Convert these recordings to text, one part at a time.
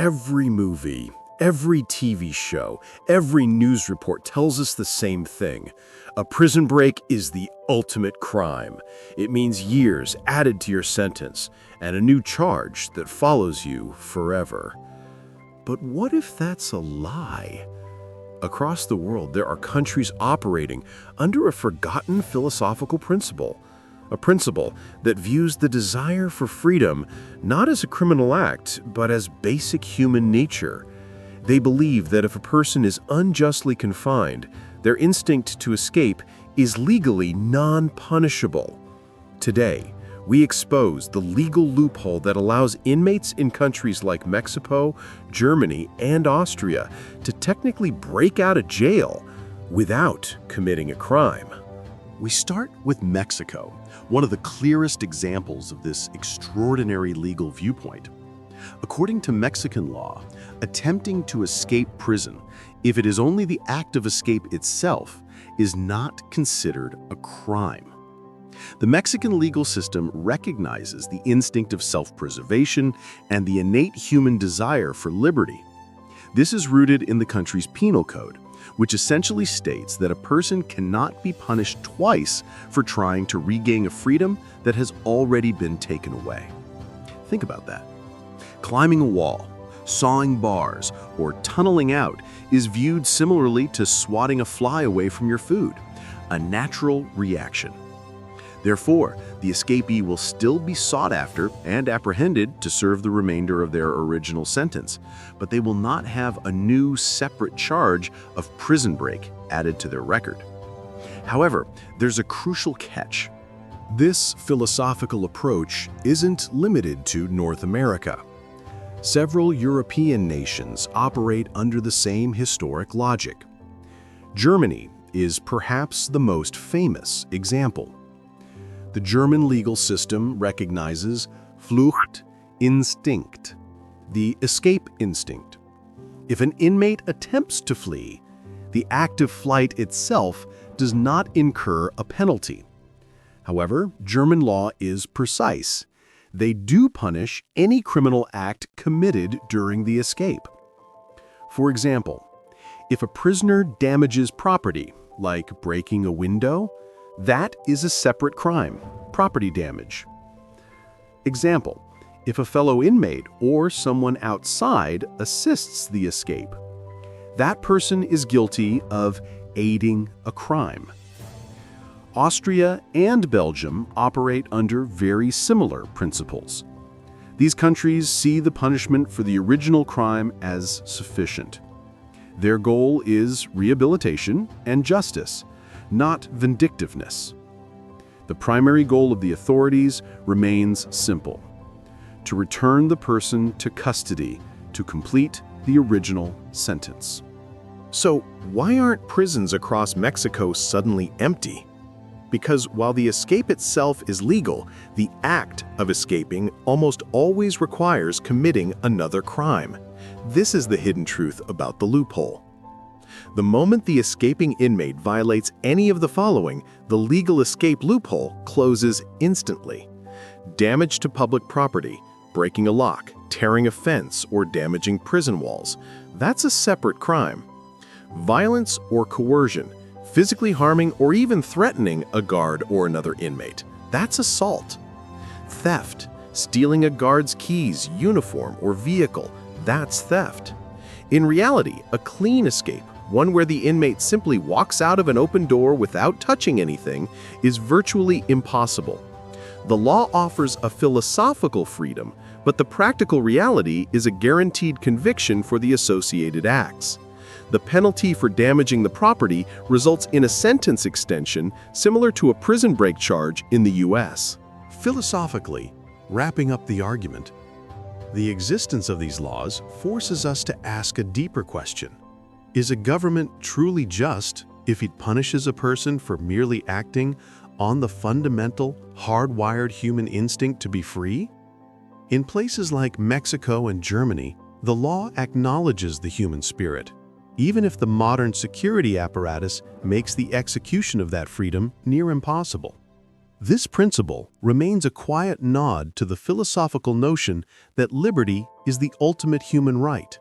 Every movie, every TV show, every news report tells us the same thing. A prison break is the ultimate crime. It means years added to your sentence and a new charge that follows you forever. But what if that's a lie? Across the world, there are countries operating under a forgotten philosophical principle. A principle that views the desire for freedom not as a criminal act, but as basic human nature. They believe that if a person is unjustly confined, their instinct to escape is legally non-punishable. Today, we expose the legal loophole that allows inmates in countries like Mexico, Germany, and Austria to technically break out of jail without committing a crime. We start with Mexico, one of the clearest examples of this extraordinary legal viewpoint. According to Mexican law, attempting to escape prison, if it is only the act of escape itself, is not considered a crime. The Mexican legal system recognizes the instinct of self-preservation and the innate human desire for liberty. This is rooted in the country's penal code, which essentially states that a person cannot be punished twice for trying to regain a freedom that has already been taken away. Think about that. Climbing a wall, sawing bars, or tunneling out is viewed similarly to swatting a fly away from your food, a natural reaction. Therefore, the escapee will still be sought after and apprehended to serve the remainder of their original sentence, but they will not have a new separate charge of prison break added to their record. However, there's a crucial catch. This philosophical approach isn't limited to North America. Several European nations operate under the same historic logic. Germany is perhaps the most famous example. The German legal system recognizes Fluchtinstinkt, the escape instinct. If an inmate attempts to flee, the act of flight itself does not incur a penalty. However, German law is precise. They do punish any criminal act committed during the escape. For example, if a prisoner damages property, like breaking a window, that is a separate crime, property damage. Example, if a fellow inmate or someone outside assists the escape, that person is guilty of aiding a crime. Austria and Belgium operate under very similar principles. These countries see the punishment for the original crime as sufficient. Their goal is rehabilitation and justice, not vindictiveness. The primary goal of the authorities remains simple: to return the person to custody to complete the original sentence. So, why aren't prisons across Mexico suddenly empty? Because while the escape itself is legal, the act of escaping almost always requires committing another crime. This is the hidden truth about the loophole. The moment the escaping inmate violates any of the following, the legal escape loophole closes instantly. Damage to public property, breaking a lock, tearing a fence, or damaging prison walls. That's a separate crime. Violence or coercion, physically harming or even threatening a guard or another inmate. That's assault. Theft, stealing a guard's keys, uniform, or vehicle. That's theft. In reality, a clean escape, one where the inmate simply walks out of an open door without touching anything, is virtually impossible. The law offers a philosophical freedom, but the practical reality is a guaranteed conviction for the associated acts. The penalty for damaging the property results in a sentence extension similar to a prison break charge in the US. Philosophically, wrapping up the argument, the existence of these laws forces us to ask a deeper question. Is a government truly just if it punishes a person for merely acting on the fundamental, hardwired human instinct to be free? In places like Mexico and Germany, the law acknowledges the human spirit, even if the modern security apparatus makes the execution of that freedom near impossible. This principle remains a quiet nod to the philosophical notion that liberty is the ultimate human right.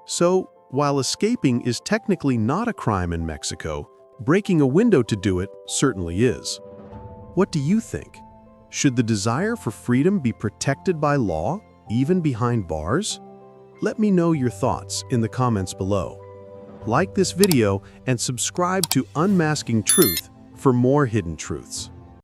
So, while escaping is technically not a crime in Mexico, breaking a window to do it certainly is. What do you think? Should the desire for freedom be protected by law, even behind bars? Let me know your thoughts in the comments below. Like this video and subscribe to Unmasking Truth for more hidden truths.